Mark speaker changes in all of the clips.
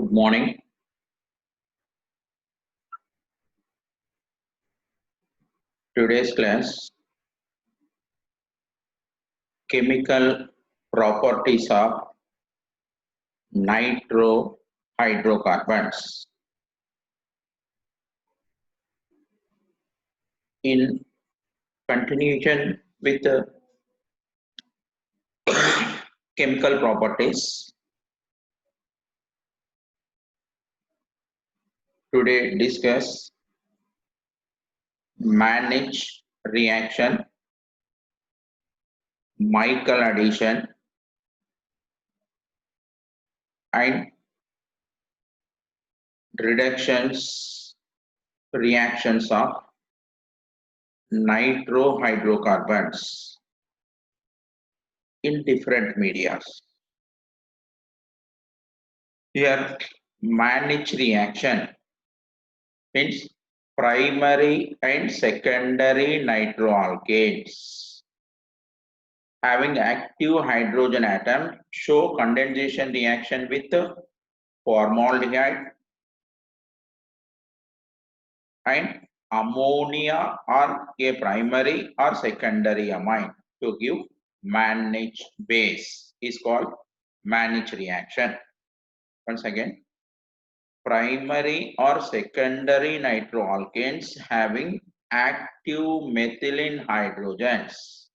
Speaker 1: Good morning. Today's class, chemical properties of nitrohydrocarbons. In continuation with the chemical properties, today discuss Mannich reaction, Michael addition, and reactions of nitrohydrocarbons in different media. Here, Mannich reaction means primary and secondary nitroalkanes having active hydrogen atom show condensation reaction with formaldehyde and ammonia or a primary or secondary amine to give Mannich base is called Mannich reaction. Once again, primary or secondary nitroalkanes having active methylene hydrogens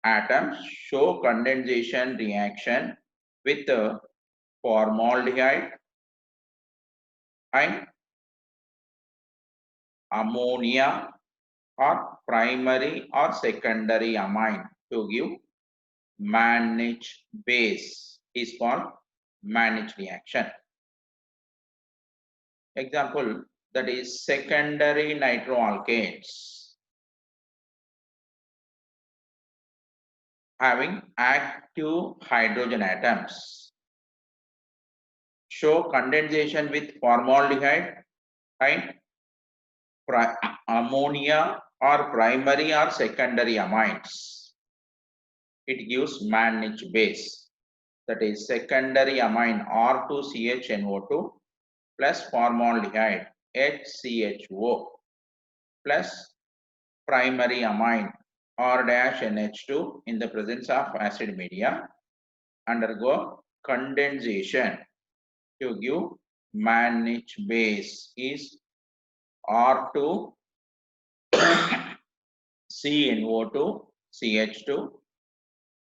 Speaker 1: atoms show condensation reaction with formaldehyde and ammonia or primary or secondary amine to give Mannich base is called Mannich reaction. Example, that is secondary nitroalkanes having active hydrogen atoms show condensation with formaldehyde and ammonia or primary or secondary amines. It gives Mannich base, that is secondary amine R2CHNO2 plus formaldehyde HCHO plus primary amine R-NH2 in the presence of acid media undergo condensation to give Mannich base is R2 CNO2 CH2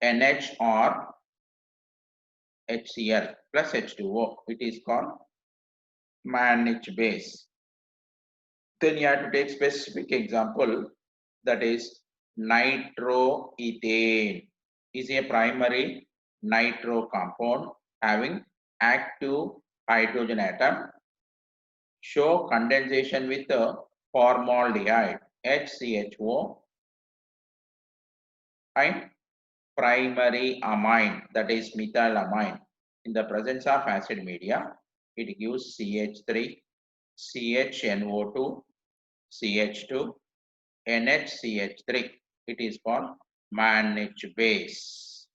Speaker 1: NH or HCl plus H2O. It is called Mannich base. Then you have to take specific example, that is nitroethane is a primary nitro compound having active hydrogen atom show condensation with formaldehyde HCHO and primary amine, that is methylamine. In the presence of acid media, it gives CH3, CHNO2, CH2, NHCH3. It is called Mannich base.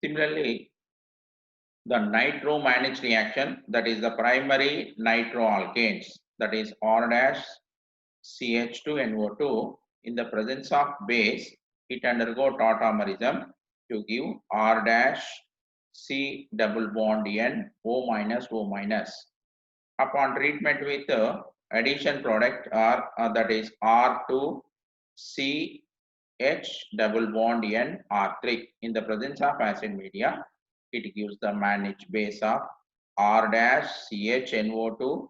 Speaker 1: Similarly, the nitro-Mannich reaction, that is the primary nitroalkanes, that is R-CH2NO2, in the presence of base, it undergo tautomerism to give R-C double bond N O minus O minus. Upon treatment with addition product that is R2CH double bond N R3 in the presence of acid media, it gives the Mannich base of R-CHNO2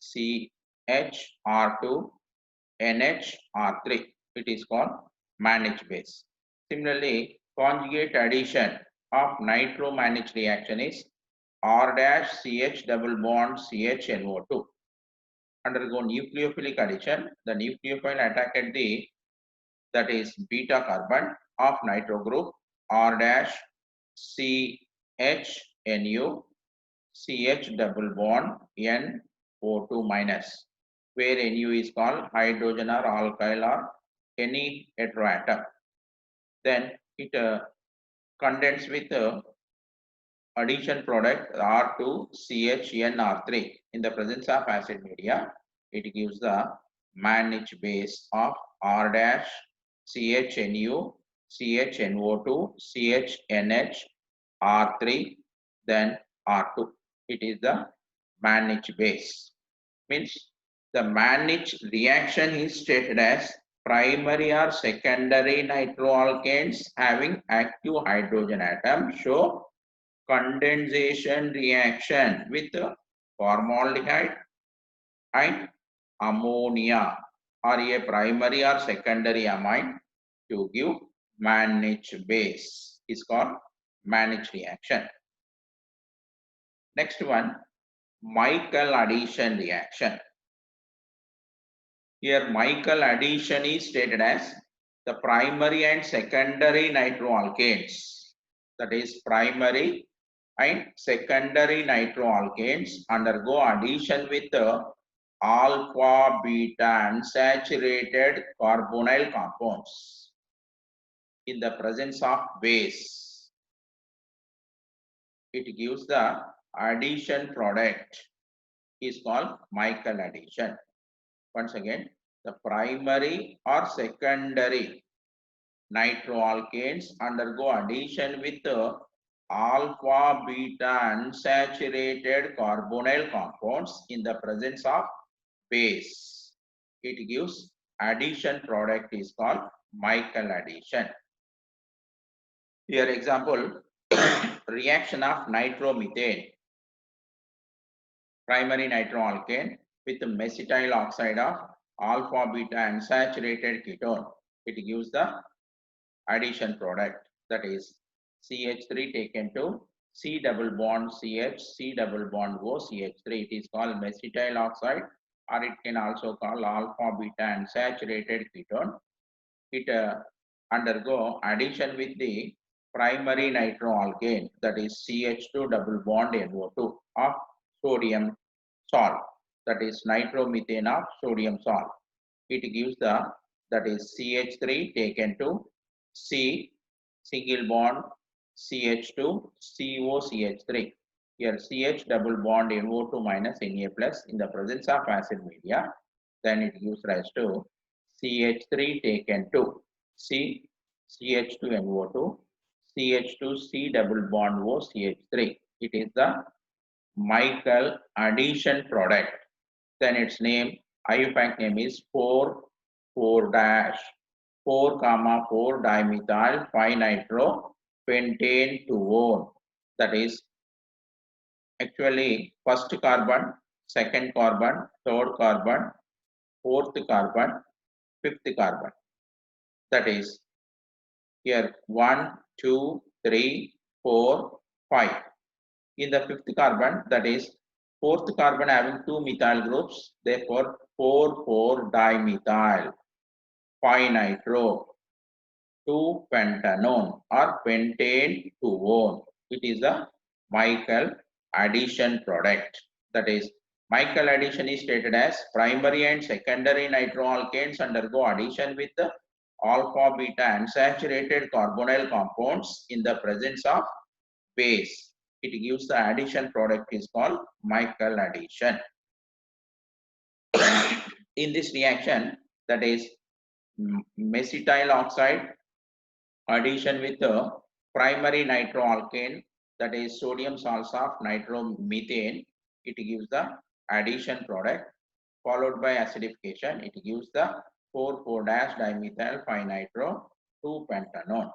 Speaker 1: CHR2 NHR3. It is called Mannich base. Similarly, conjugate addition of nitro-Mannich reaction is R-CH double bond CHNO2. Undergo nucleophilic addition, the nucleophile attacked the, that is beta carbon of nitro group R-CHNU CH double bond NO2 minus, where Nu is called hydrogen or alkyl or any heteroatom. Then it condenses with addition product R2CHNR3 in the presence of acid media, it gives the Mannich base of R dash CHNU, CHNO2, CHNH, R3, then R2. It is the Mannich base. Means the Mannich reaction is stated as primary or secondary nitroalkanes having active hydrogen atom show condensation reaction with formaldehyde and ammonia or a primary or secondary amine to give Mannich base is called Mannich reaction. Next one, Michael addition reaction. Here Michael addition is stated as the primary and secondary nitroalkanes, that is primary and secondary nitroalkanes undergo addition with alpha beta unsaturated carbonyl compounds in the presence of base. It gives the addition product is called Michael addition. Once again, the primary or secondary nitroalkanes undergo addition with alpha beta unsaturated carbonyl compounds in the presence of base. It gives addition product is called Michael addition. Here example, reaction of nitromethane, primary nitroalkane with mesithyl oxide of alpha beta unsaturated ketone. It gives the addition product, that is CH3 taken to C double bond CH, C double bond O, CH3. It is called mesithyl oxide, or it can also call alpha beta unsaturated ketone. It undergo addition with the primary nitroalkane, that is CH2 double bond NO2 of sodium salt, that is nitromethane of sodium salt. It gives the, that is CH3 taken to C single bond CH2 COCH3. Here CH double bond NO2 minus Na plus in the presence of acid media, then it gives rise to CH3 taken to C CH2 NO2 CH2 C double bond O CH3. It is the Michael addition product. Then its name, IUPAC name is 4,4 dimethyl 5-nitropentane 2-one. That is actually first carbon, second carbon, third carbon, fourth carbon, fifth carbon. That is here 1, 2, 3, 4, 5. In the fifth carbon, that is fourth carbon having two methyl groups, therefore 4,4 dimethyl 5-nitro 2-pentanone or pentane 2-one. It is the Michael addition product. That is, Michael addition is stated as primary and secondary nitroalkanes undergo addition with the alpha beta unsaturated carbonyl compounds in the presence of base. It gives the addition product is called Michael addition. In this reaction, that is mesithyl oxide addition with the primary nitroalkane, that is sodium sulfate nitromethane, it gives the addition product, followed by acidification. It gives the 4,4-dimethyl 5-nitro 2-pentanone.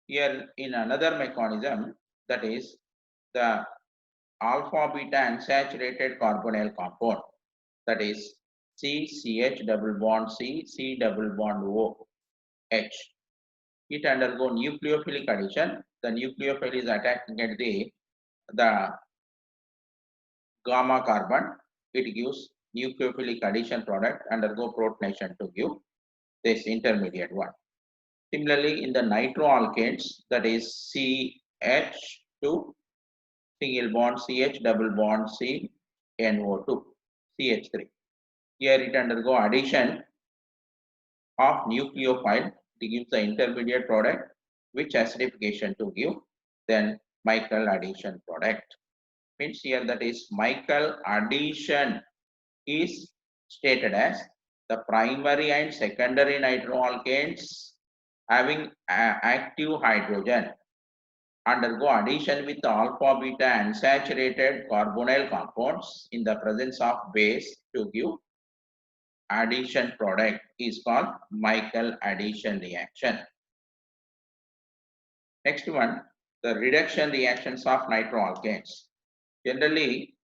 Speaker 1: Here in another mechanism, that is the alpha beta unsaturated carbonyl compound, that is CCH double bond C double bond O H. It undergo nucleophilic addition. The nucleophile is attacking at the gamma carbon. It gives nucleophilic addition product, undergo protonation to give this intermediate one. Similarly, in the nitroalkanes, that is CH2 single bond CH double bond C NO2 CH3. Here it undergo addition of nucleophile. It gives the intermediate product which acidification to give then Michael addition product. Means here that is Michael addition is stated as the primary and secondary nitroalkanes having active hydrogen undergo addition with alpha beta unsaturated carbonyl compounds in the presence of base to give addition product is called Michael addition reaction. Next one, the reduction reactions of nitroalkanes. Generally,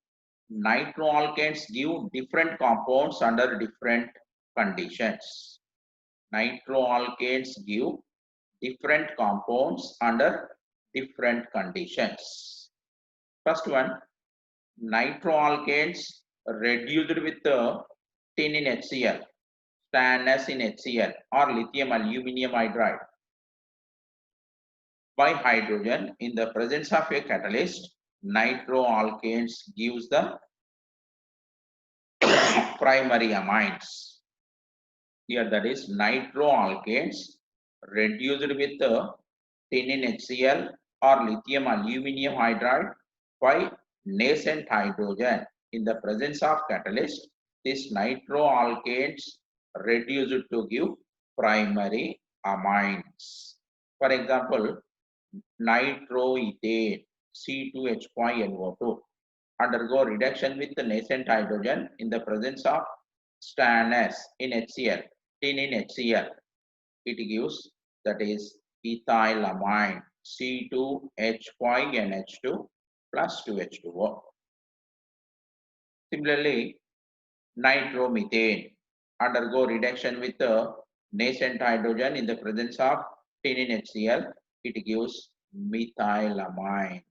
Speaker 1: nitroalkanes give different compounds under different conditions. Nitroalkanes give different compounds under different conditions. First one, nitroalkanes reduced with tin in HCl, stannous in HCl or lithium aluminium hydride by hydrogen in the presence of a catalyst. Nitroalkanes gives the primary amines. Here that is nitroalkanes reduced with tin in HCl or lithium aluminium hydride by nascent hydrogen in the presence of catalyst. This nitroalkanes reduced to give primary amines. For example, nitroethane C2H5NO2 undergo reduction with the nascent hydrogen in the presence of stannous in HCl, tin in HCl. It gives that is ethylamine C2H5NH2 plus 2H2O. Similarly, nitromethane undergo reduction with the nascent hydrogen in the presence of tin in HCl. It gives methylamine.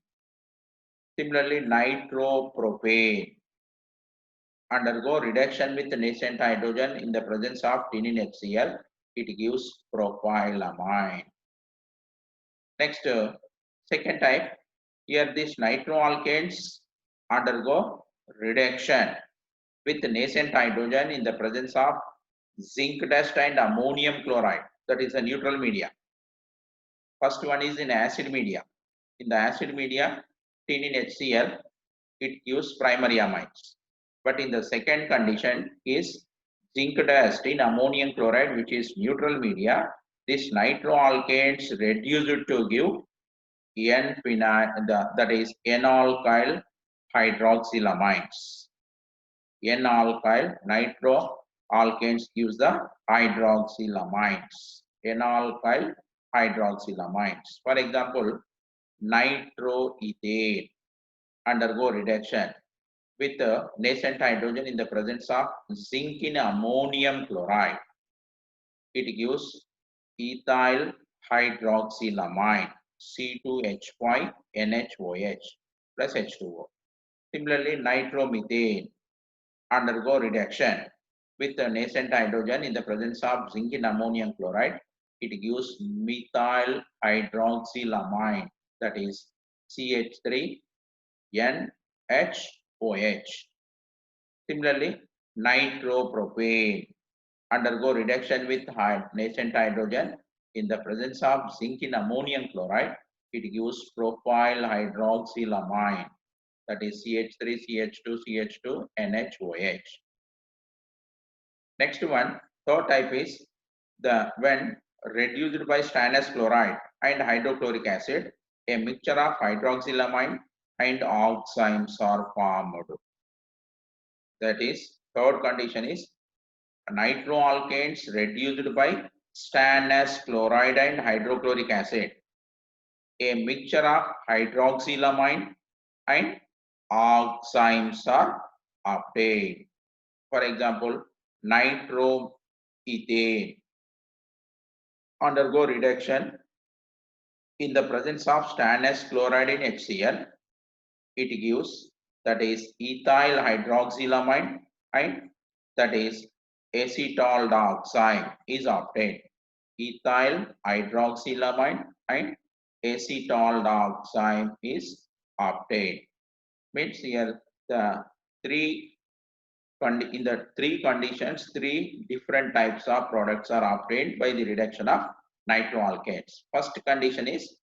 Speaker 1: Similarly, nitropropane undergo reduction with the nascent hydrogen in the presence of tin in HCl. It gives propylamine. Next, second type. Here, these nitroalkanes undergo reduction with nascent hydrogen in the presence of zinc dust and ammonium chloride. That is a neutral media. First one is in acid media. In the acid media, tin in HCl, it gives primary amines. But in the second condition is zinc dust in ammonium chloride, which is neutral media. This nitroalkanes reduced to give N-phenyl, that is N-alkyl hydroxylamines. N-alkyl nitroalkanes gives the hydroxylamines. N-alkyl hydroxylamines. For example, nitroethane undergo reduction with nascent hydrogen in the presence of zinc in ammonium chloride. It gives ethyl hydroxylamine C2H5NHOH plus H2O. Similarly, nitromethane undergo reduction with nascent hydrogen in the presence of zinc in ammonium chloride. It gives methyl hydroxylamine, that is CH3NHOH. Similarly, nitropropane undergo reduction with nascent hydrogen in the presence of zinc in ammonium chloride. It gives propyl hydroxylamine, that is CH3CH2CH2NHOH. Next one, third type is when reduced by stannous chloride and hydrochloric acid, a mixture of hydroxylamine and oximes are formed. That is, third condition is nitroalkanes reduced by stannous chloride and hydrochloric acid. A mixture of hydroxylamine and oximes are obtained. For example, nitroethane undergo reduction in the presence of stannous chloride in HCl. It gives that is ethyl hydroxylamine and that is acetal dioxide is obtained. Ethyl hydroxylamine and acetal dioxide is obtained. Means here the in the three conditions, three different types of products are obtained by the reduction of nitroalkanes. First condition is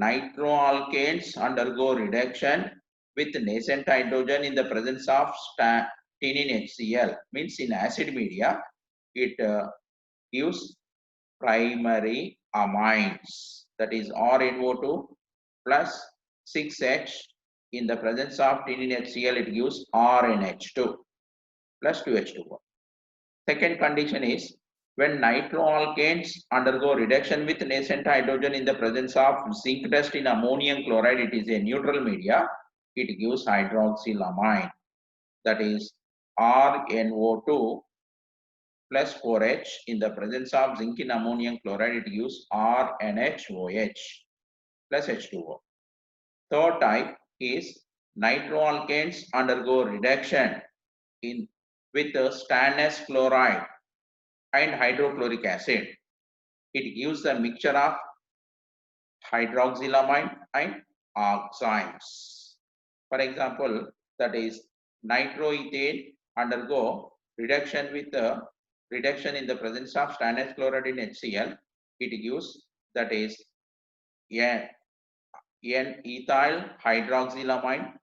Speaker 1: nitroalkanes undergo reduction with nascent hydrogen in the presence of stannine HCl. Means in acid media, it gives primary amines, that is RNO2 plus 6H. In the presence of tannine HCl, it gives RNH2 plus 2H2O. Second condition is when nitroalkanes undergo reduction with nascent hydrogen in the presence of zinc dust in ammonium chloride, it is a neutral media, it gives hydroxylamine, that is RNO2 plus 4H. In the presence of zinc in ammonium chloride, it gives RNHOH plus H2O. Third type is nitroalkanes undergo reduction with stannous chloride and hydrochloric acid. It gives a mixture of hydroxylamine and oximes. For example, that is nitroethane undergo reduction with reduction in the presence of stannous chloride in HCl. It gives, that is N-ethyl hydroxylamine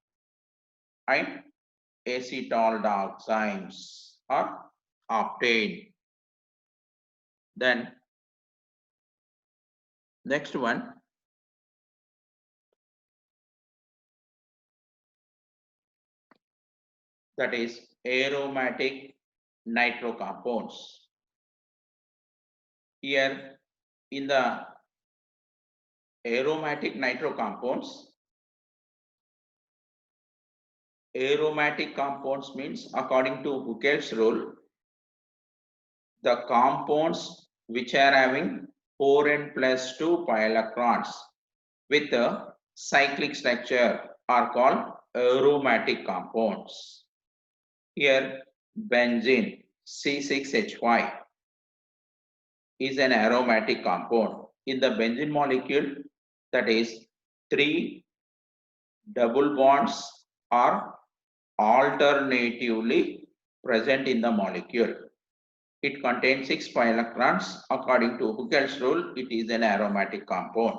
Speaker 1: and acetal dioxymes are obtained. Then next one, that is aromatic nitro compounds. Here in the aromatic nitro compounds, aromatic compounds means according to Huckel's rule, the compounds which are having 4n plus 2 pi electrons with a cyclic structure are called aromatic compounds. Here benzene C6H5 is an aromatic compound. In the benzene molecule, that is 3 double bonds are alternatively present in the molecule. It contains 6 pi electrons. According to Huckel's rule, it is an aromatic compound.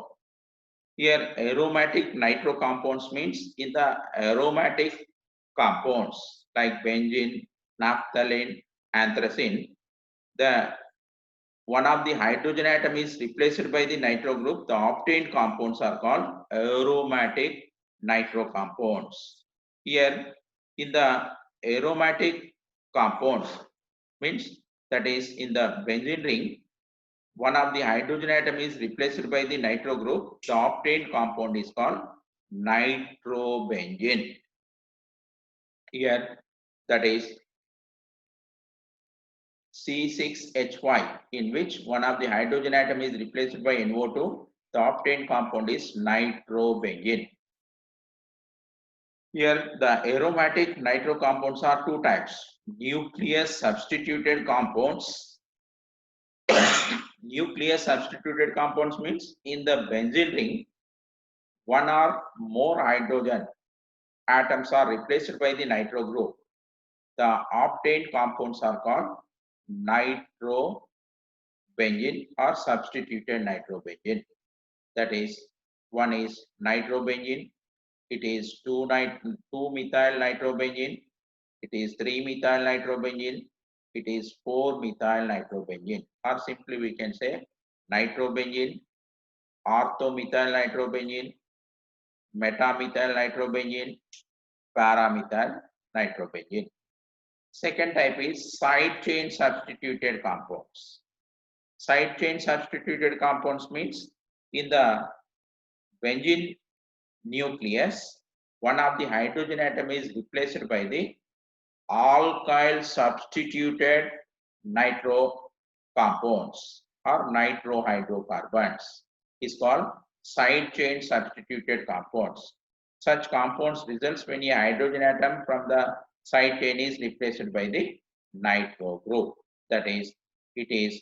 Speaker 1: Here aromatic nitro compounds means in the aromatic compounds like benzene, naphthalene, anthracene, the one of the hydrogen atom is replaced by the nitro group. The obtained compounds are called aromatic nitro compounds. Here in the aromatic compounds means, that is in the benzene ring, one of the hydrogen atom is replaced by the nitro group. The obtained compound is called nitrobenzene. Here that is C6H5, in which one of the hydrogen atom is replaced by NO2. The obtained compound is nitrobenzene. Here the aromatic nitro compounds are two types: nucleus substituted compounds. Nucleus substituted compounds means in the benzene ring, one or more hydrogen atoms are replaced by the nitro group. The obtained compounds are called nitrobenzene or substituted nitrobenzene. That is, one is nitrobenzene, it is 2-methyl nitrobenzene, it is 3-methyl nitrobenzene, it is 4-methyl nitrobenzene, or simply we can say nitrobenzene, orthomethyl nitrobenzene, metamethyl nitrobenzene, paramethyl nitrobenzene. Second type is side chain substituted compounds. Side chain substituted compounds means in the benzene nucleus, one of the hydrogen atom is replaced by the alkyl substituted nitro compounds or nitrohydrocarbons. Is called side chain substituted compounds. Such compounds results when a hydrogen atom from the side chain is replaced by the nitro group. That is, it is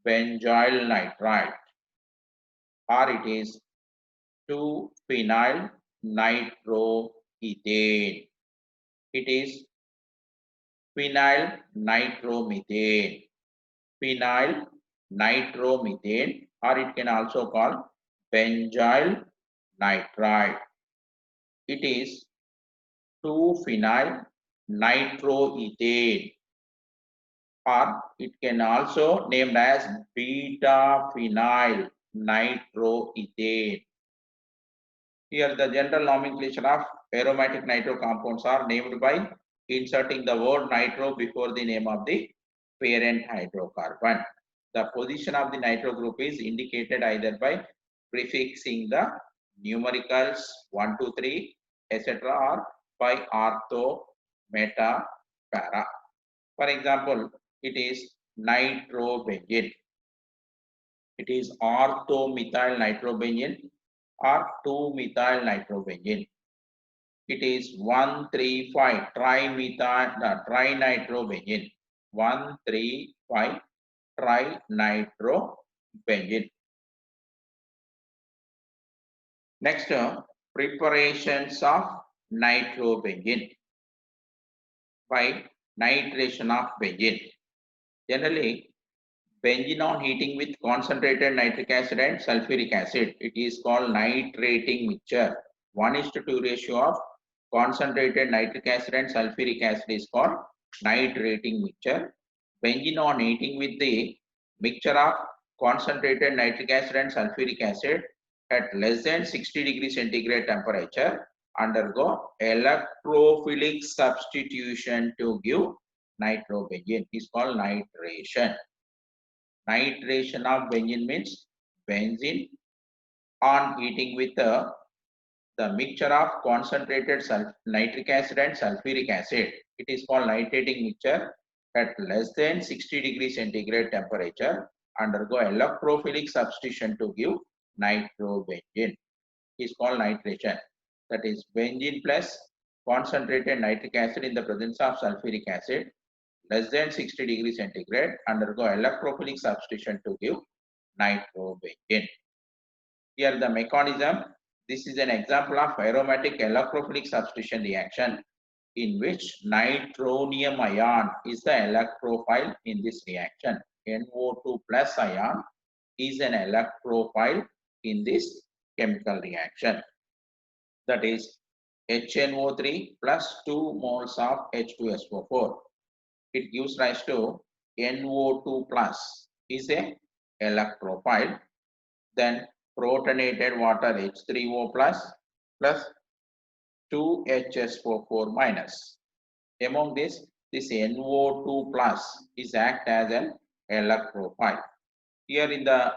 Speaker 1: benzyl nitrite or it is 2-phenyl nitroethane. It is phenyl nitromethane. Phenyl nitromethane or it can also call benzyl nitride. It is 2-phenyl nitroethane, or it can also named as beta-phenyl nitroethane. Here the general nomenclature of aromatic nitro compounds are named by inserting the word nitro before the name of the parent hydrocarbon. The position of the nitro group is indicated either by prefixing the numericals 1, 2, 3, etc. or by ortho, meta, para. For example, it is nitrobenzene. It is orthomethyl nitrobenzene or 2-methyl nitrobenzene. It is 1,3,5 trinitrobenzene. 1,3,5 trinitrobenzene. Next, preparations of nitrobenzene by nitration of benzene. Generally, benzene on heating with concentrated nitric acid and sulfuric acid, it is called nitrating mixture. 1:2 ratio of concentrated nitric acid and sulfuric acid is called nitrating mixture. Benzene on heating with the mixture of concentrated nitric acid and sulfuric acid at less than 60 degrees centigrade temperature undergo electrophilic substitution to give nitrobenzene. It is called nitration. Nitration of benzene means benzene on heating with the mixture of concentrated nitric acid and sulfuric acid. It is called nitrating mixture at less than 60 degrees centigrade temperature undergo electrophilic substitution to give nitrobenzene. It is called nitration. That is benzene plus concentrated nitric acid in the presence of sulfuric acid less than 60 degrees centigrade undergo electrophilic substitution to give nitrobenzene. Here the mechanism, this is an example of aromatic electrophilic substitution reaction in which nitronium ion is the electrophile in this reaction. NO2 plus ion is an electrophile in this chemical reaction. That is HNO3 plus 2 moles of H2SO4. It gives rise to NO2 plus is a electrophile. Then protonated water H3O plus 2HSO4 minus. Among this NO2 plus is act as an electrophile. Here in the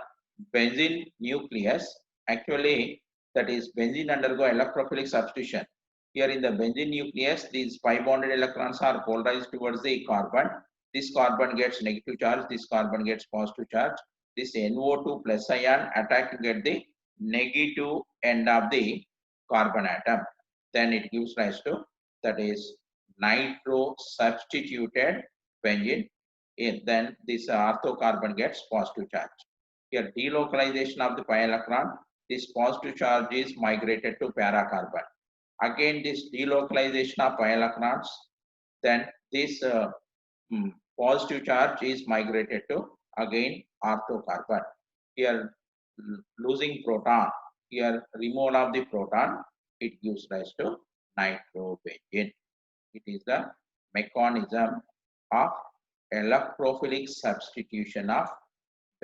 Speaker 1: benzene nucleus, actually that is benzene undergo electrophilic substitution. Here in the benzene nucleus, these pi bonded electrons are polarized towards the carbon. This carbon gets negative charge, this carbon gets positive charge. This NO2 plus ion attacking at the negative end of the carbon atom. Then it gives rise to, that is nitro substituted benzene. Then this ortho carbon gets positive charge. Here delocalization of the pi electron, this positive charge is migrated to para carbon. Again this delocalization of pi electrons, then this positive charge is migrated to again ortho carbon. Here losing proton, here removal of the proton, it gives rise to nitrobenzene. It is the mechanism of electrophilic substitution of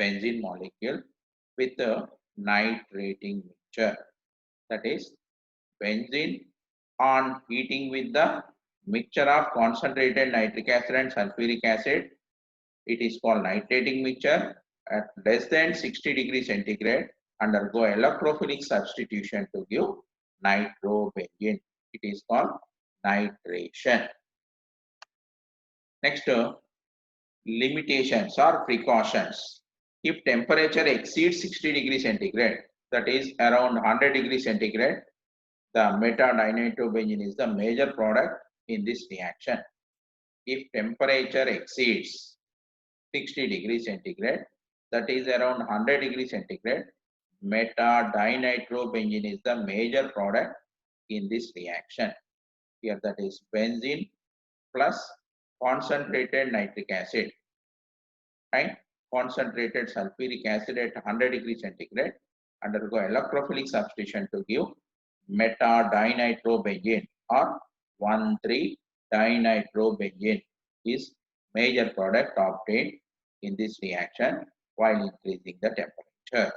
Speaker 1: benzene molecule with a nitrating mixture. That is benzene on heating with the mixture of concentrated nitric acid and sulfuric acid. It is called nitrating mixture at less than 60 degrees centigrade undergo electrophilic substitution to give nitrobenzene. It is called nitration. Next, limitations or precautions. If temperature exceeds 60 degrees centigrade, that is around 100 degrees centigrade, the meta-dinitrobenzene is the major product in this reaction. If temperature exceeds 60 degrees centigrade, that is around 100 degrees centigrade, meta-dinitrobenzene is the major product in this reaction. Here that is benzene plus concentrated nitric acid. Right? concentrated sulfuric acid at 100 degrees centigrade, undergo electrophilic substitution to give meta-dinitrobenzene or 1,3-dinitrobenzene is major product obtained in this reaction while increasing the temperature.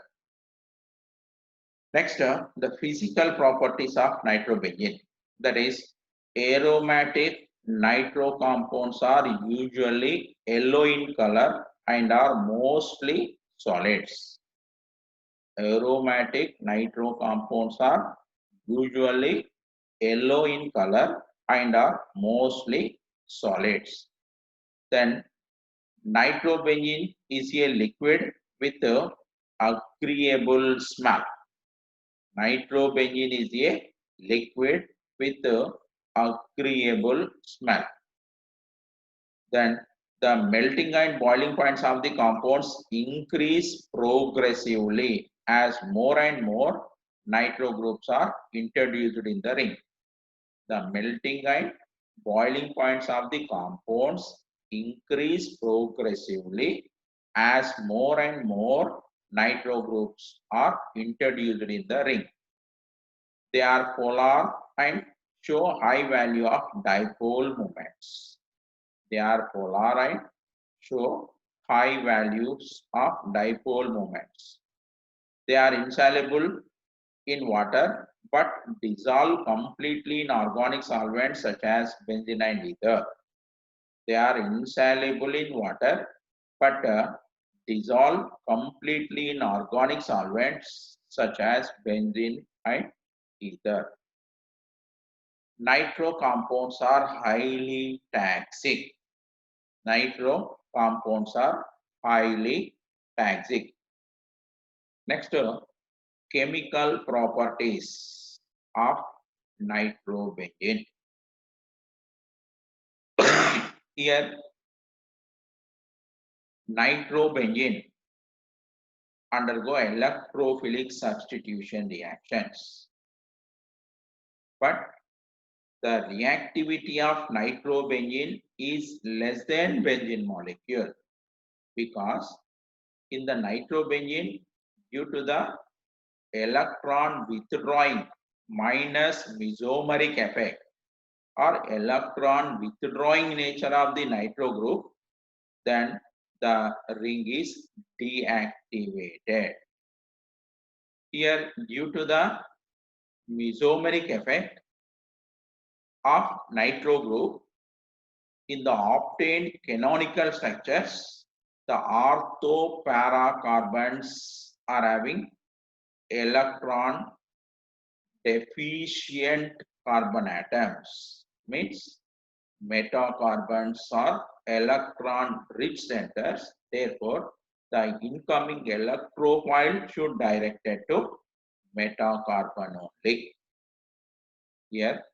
Speaker 1: Next, the physical properties of nitrobenzene, that is aromatic nitro compounds are usually yellow in color and are mostly solids. Aromatic nitro compounds are usually yellow in color and are mostly solids. Then nitrobenzene is a liquid with a agreeable smell. Nitrobenzene is a liquid with a agreeable smell. Then the melting and boiling points of the compounds increase progressively as more and more nitro groups are introduced in the ring. The melting and boiling points of the compounds increase progressively as more and more nitro groups are introduced in the ring. They are polar and show high value of dipole moments. They are polar and show high values of dipole moments. They are insoluble in water but dissolve completely in organic solvents such as benzene and ether. They are insoluble in water but dissolve completely in organic solvents such as benzene and ether. Nitro compounds are highly toxic. Nitro compounds are highly toxic. Next, chemical properties of nitrobenzene. Here, nitrobenzene undergo electrophilic substitution reactions, but the reactivity of nitrobenzene is less than benzene molecule, because in the nitrobenzene, due to the electron withdrawing minus mesomeric effect or electron withdrawing nature of the nitro group, then the ring is deactivated. Here, due to the mesomeric effect of nitro group, in the obtained canonical structures, the ortho para carbons are having electron deficient carbon atoms, means metacarbons are electron rich centers. Therefore, the incoming electrophile should directed to metacarbon only. Here,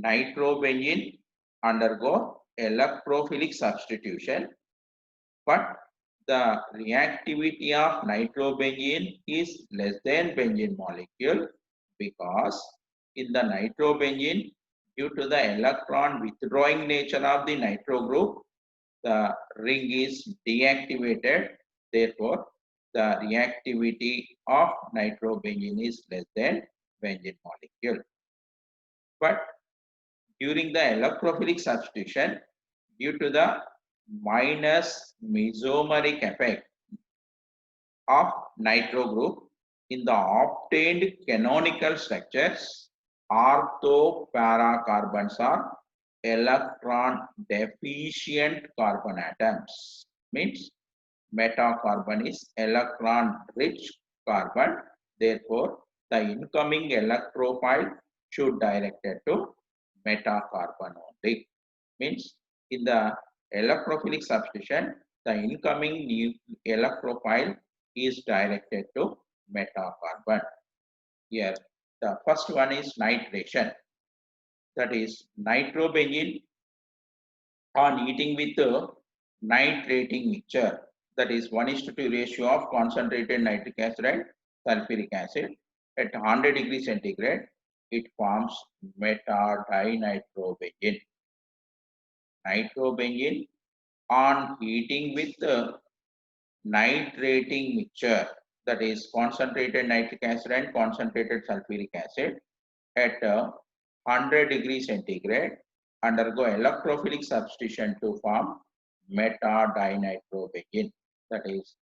Speaker 1: nitrobenzene undergo electrophilic substitution, but the reactivity of nitrobenzene is less than benzene molecule, because in the nitrobenzene, due to the electron withdrawing nature of the nitro group, the ring is deactivated. Therefore, the reactivity of nitrobenzene is less than benzene molecule. But during the electrophilic substitution, due to the minus mesomeric effect of nitro group, in the obtained canonical structures, ortho para carbons are electron deficient carbon atoms, means metacarbon is electron rich carbon. Therefore, the incoming electrophile should directed to metacarbon only, means in the electrophilic substitution, the incoming new electrophile is directed to metacarbon. Here, the first one is nitration, that is nitrobenzene on heating with nitrating mixture, that is 1:2 ratio of concentrated nitric acid and sulfuric acid at 100 degrees centigrade, it forms meta-dinitrobenzene. Nitrobenzene on heating with nitrating mixture, that is concentrated nitric acid and concentrated sulfuric acid at 100 degrees centigrade undergo electrophilic substitution to form meta-dinitrobenzene. That is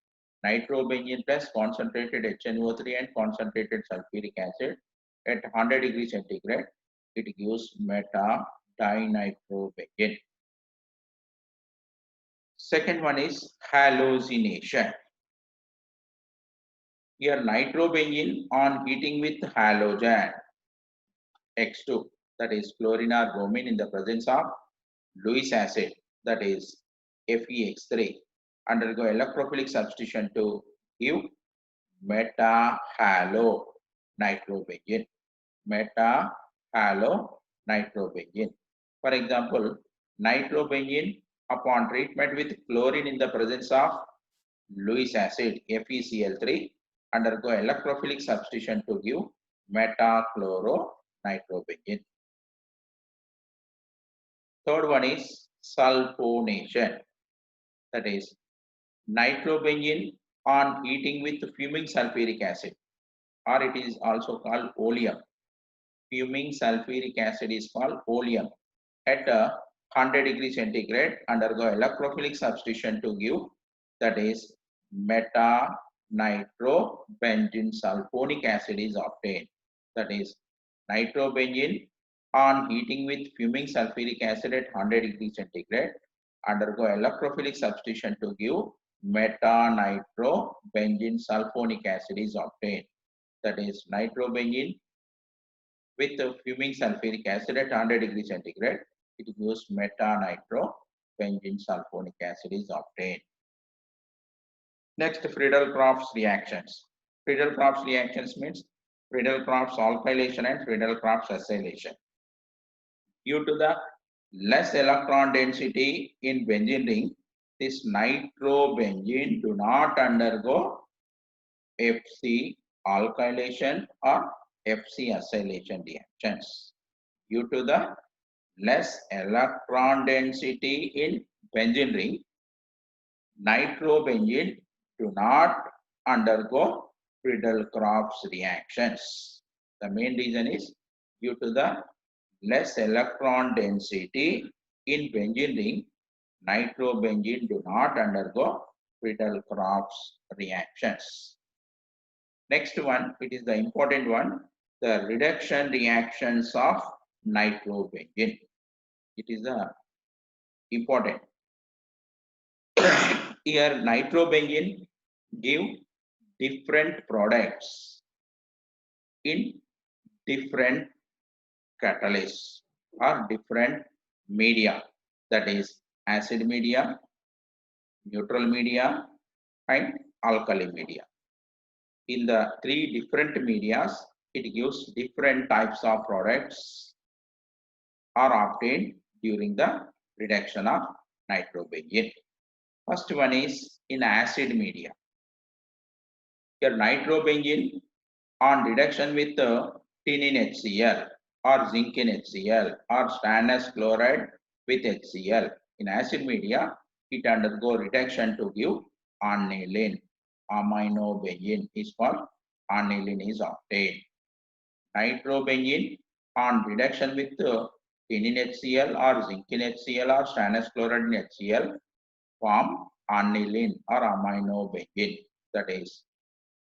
Speaker 1: nitrobenzene plus concentrated HNO3 and concentrated sulfuric acid at 100 degrees centigrade. It gives meta-dinitrobenzene. Second one is halogenation. Here nitrobenzene on heating with halogen X2, that is chlorine or bromine, in the presence of Lewis acid, that is FeX3, undergo electrophilic substitution to give meta-halonitrobenzene. Meta-halonitrobenzene. For example, nitrobenzene upon treatment with chlorine in the presence of Lewis acid FeCl3 undergo electrophilic substitution to give metachloronitrobenzene. Third one is sulfonation. That is nitrobenzene on heating with fuming sulfuric acid, or it is also called oleum. Fuming sulfuric acid is called oleum. At 100 degrees centigrade undergo electrophilic substitution to give, that is meta-nitrobenzene sulfonic acid is obtained. That is nitrobenzene on heating with fuming sulfuric acid at 100 degrees centigrade undergo electrophilic substitution to give meta-nitrobenzene sulfonic acid is obtained. That is nitrobenzene with fuming sulfuric acid at 100 degrees centigrade, it gives meta-nitrobenzene sulfonic acid is obtained. Next, Friedel-Crafts reactions. Friedel-Crafts reactions means Friedel-Crafts alkylation and Friedel-Crafts acylation. Due to the less electron density in benzene ring, this nitrobenzene do not undergo FC alkylation or FC acylation reactions. Due to the less electron density in benzene ring, nitrobenzene do not undergo Friedel-Crafts reactions. The main reason is due to the less electron density in benzene ring, nitrobenzene do not undergo Friedel-Crafts reactions. Next one, it is the important one, the reduction reactions of nitrobenzene. It is the important. Here nitrobenzene give different products in different catalysts or different media, that is acid media, neutral media and alkali media. In the three different medias, it gives different types of products are obtained during the reduction of nitrobenzene. First one is in acid media. Here nitrobenzene on reduction with tinine HCl or zinc in HCl or stannous chloride with HCl. In acid media, it undergo reduction to give aniline. Aminobenzene is called aniline is obtained. Nitrobenzene on reduction with tinine HCl or zinc in HCl or stannous chloride in HCl form aniline or aminobenzene. That is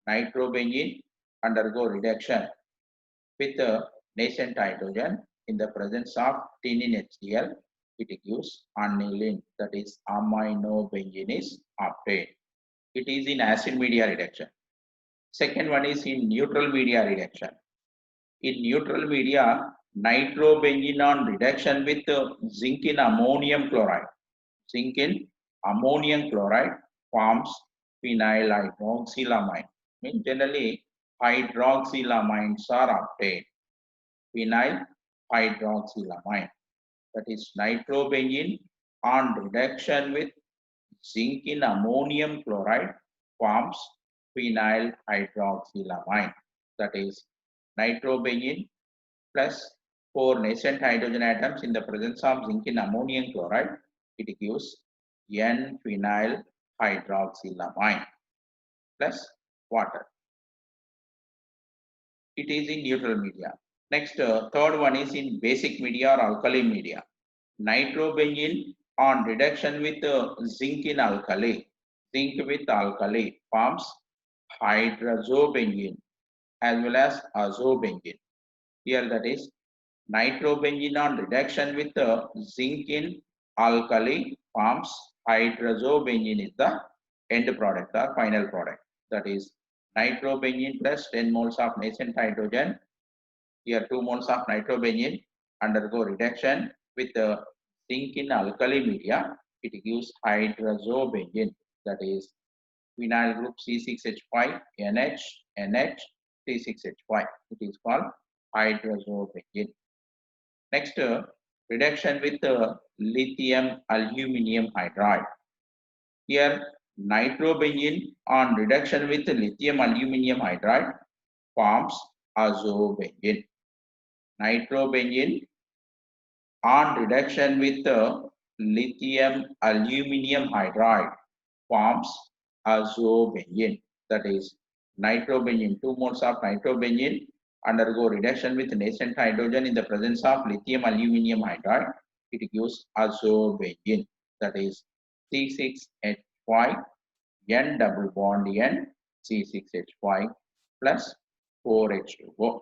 Speaker 1: nitrobenzene undergo reduction with nascent hydrogen in the presence of tinine HCl, it gives aniline, that is aminobenzene is obtained. It is in acid media reduction. Second one is in neutral media reduction. In neutral media, nitrobenzene on reduction with zinc in ammonium chloride. Zinc in ammonium chloride forms phenyl hydroxylamine. Means generally hydroxylamines are obtained. Phenyl hydroxylamine, that is nitrobenzene on reduction with zinc in ammonium chloride forms phenyl hydroxylamine, that is nitrobenzene plus 4 nascent hydrogen atoms in the presence of zinc in ammonium chloride, it gives N-phenyl hydroxylamine plus water. It is in neutral media. Next, third one is in basic media or alkali media. Nitrobenzene on reduction with zinc in alkali. Zinc with alkali forms hydrazobenzene as well as azobenzene. Here that is nitrobenzene on reduction with zinc in alkali forms hydrazobenzene is the end product or final product. That is nitrobenzene plus 10 moles of nascent hydrogen. Here 2 moles of nitrobenzene undergo reduction with zinc in alkali media. It gives hydrazobenzene, that is phenyl group C6H5 NH NH C6H5. It is called hydrazobenzene. Next, reduction with lithium aluminium hydride. Here nitrobenzene on reduction with lithium aluminium hydride forms azobenzene. Nitrobenzene on reduction with lithium aluminium hydride forms azobenzene. That is nitrobenzene, 2 moles of nitrobenzene undergo reduction with nascent hydrogen in the presence of lithium aluminium hydride. It gives azobenzene. That is C6H5 N double bond N C6H5 plus 4H2O.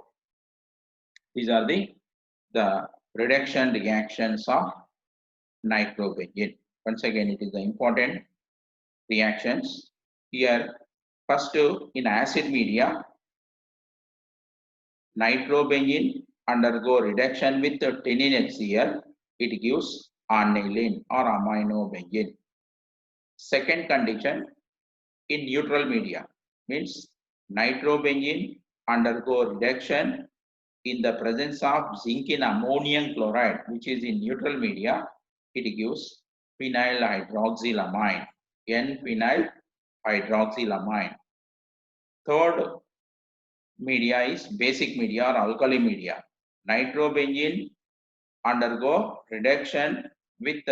Speaker 1: These are the reduction reactions of nitrobenzene. Once again, it is the important reactions. Here, first in acid media, nitrobenzene undergo reduction with toluene HCl. It gives aniline or aminobenzene. Second condition, in neutral media, means nitrobenzene undergo reduction in the presence of zinc in ammonium chloride, which is in neutral media. It gives phenyl hydroxylamine, N-phenyl hydroxylamine. Third media is basic media or alkali media. Nitrobenzene undergo reduction with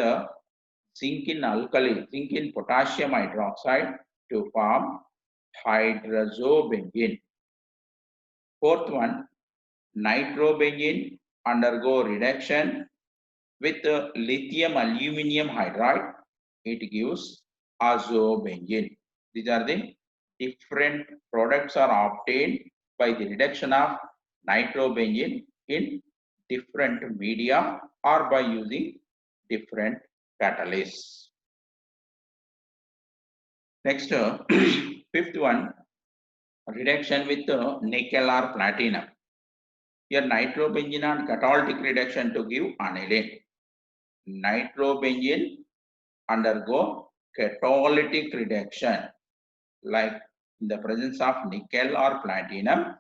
Speaker 1: zinc in alkali, zinc in potassium hydroxide to form hydrazobenzene. Fourth one, nitrobenzene undergo reduction with lithium aluminium hydride. It gives azobenzene. These are the different products are obtained by the reduction of nitrobenzene in different media or by using different catalysts. Next, fifth one, reduction with nickel or platinum. Here nitrobenzene on catalytic reduction to give aniline. Nitrobenzene undergo catalytic reduction like in the presence of nickel or platinum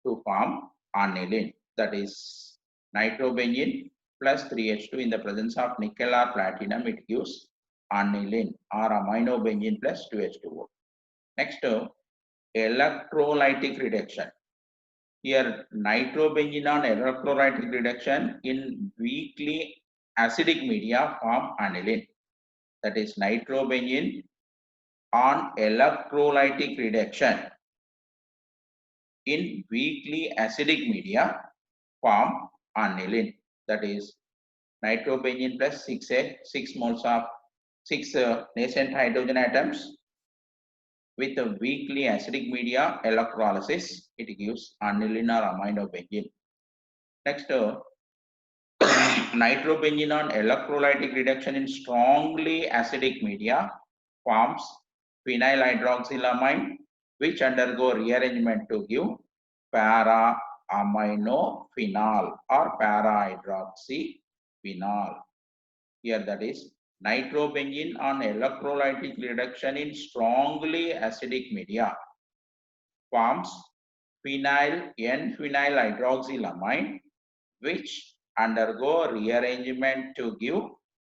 Speaker 1: to form aniline. That is nitrobenzene plus 3H2 in the presence of nickel or platinum, it gives aniline or aminobenzene plus 2H2O. Next, electrolytic reduction. Here nitrobenzene on electrolytic reduction in weakly acidic media form aniline. That is nitrobenzene on electrolytic reduction in weakly acidic media form aniline. That is nitrobenzene plus 6 moles of 6 nascent hydrogen atoms with a weakly acidic media electrolysis. It gives aniline or aminobenzene. Next, nitrobenzene on electrolytic reduction in strongly acidic media forms phenyl hydroxylamine, which undergo rearrangement to give para aminophenol or para hydroxyphenol. Here that is nitrobenzene on electrolytic reduction in strongly acidic media forms phenyl N-phenyl hydroxylamine, which undergo rearrangement to give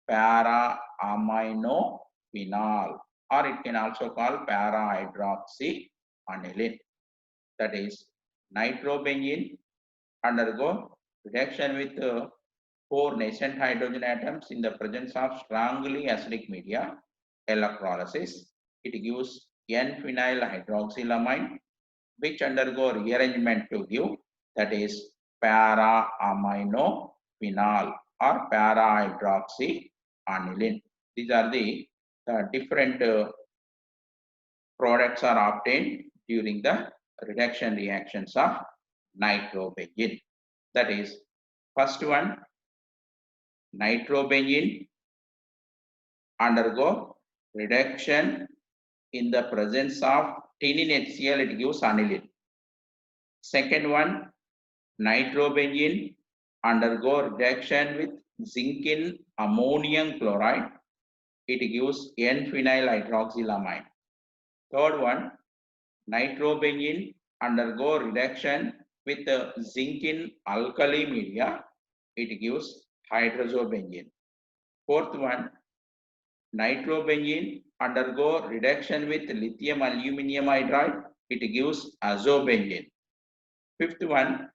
Speaker 1: para aminophenol, or it can also call para hydroxyaniline. That is nitrobenzene undergo reduction with 4 nascent hydrogen atoms in the presence of strongly acidic media electrolysis. it gives N-phenyl hydroxylamine, which undergo rearrangement to give, that is para-aminophenol or para-hydroxyaniline. These are the different products are obtained during the reduction reactions of nitrobenzene. That is, first one, nitrobenzene undergo reduction in the presence of tinin HCl, it gives aniline. Second one, nitrobenzene undergo reduction with zinc in ammonium chloride, it gives N-phenyl hydroxylamine. Third one, nitrobenzene undergo reduction with zinc in alkali media, it gives hydrazobenzene. Fourth one, nitrobenzene undergo reduction with lithium aluminum hydride, it gives azobenzene. Fifth one,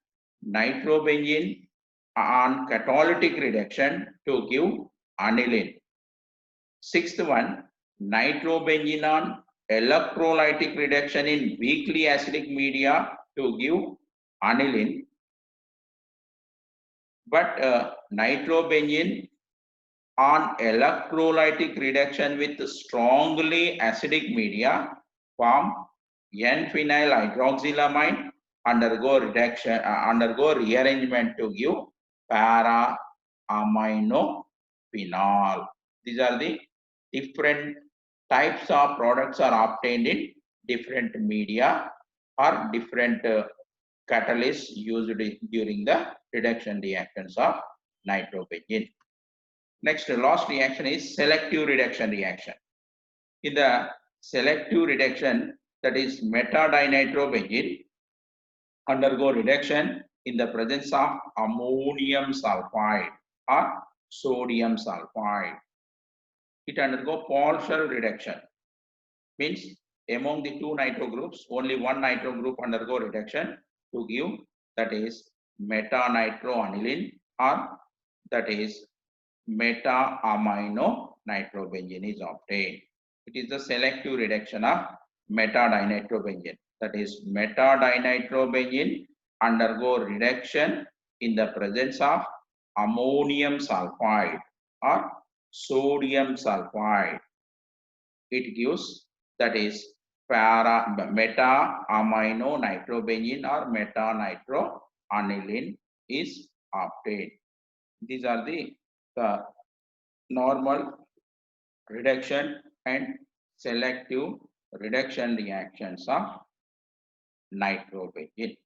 Speaker 1: nitrobenzene on catalytic reduction to give aniline. Sixth one, nitrobenzene on electrolytic reduction in weakly acidic media to give aniline. But nitrobenzene on electrolytic reduction with strongly acidic media form N-phenyl hydroxylamine, undergo reduction, undergo rearrangement to give para-aminophenol. These are the different types of products are obtained in different media or different catalysts used during the reduction reactions of nitrobenzene. Next, last reaction is selective reduction reaction. In the selective reduction, that is meta-dinitrobenzene undergo reduction in the presence of ammonium sulfide or sodium sulfide. It undergo partial reduction, means among the two nitro groups, only one nitro group undergo reduction to give, that is meta-nitroaniline or that is meta-aminonitrobenzene is obtained. It is the selective reduction of meta-dinitrobenzene. That is meta-dinitrobenzene undergo reduction in the presence of ammonium sulfide or sodium sulfide. It gives, that is meta-aminonitrobenzene or meta-nitroaniline is obtained. These are the normal reduction and selective reduction reactions of nitrobenzene.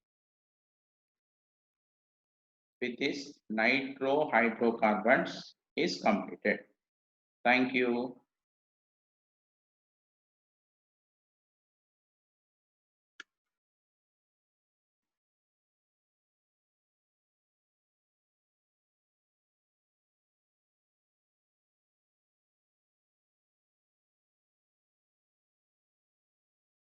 Speaker 1: With this, nitrohydrocarbons is completed. Thank you.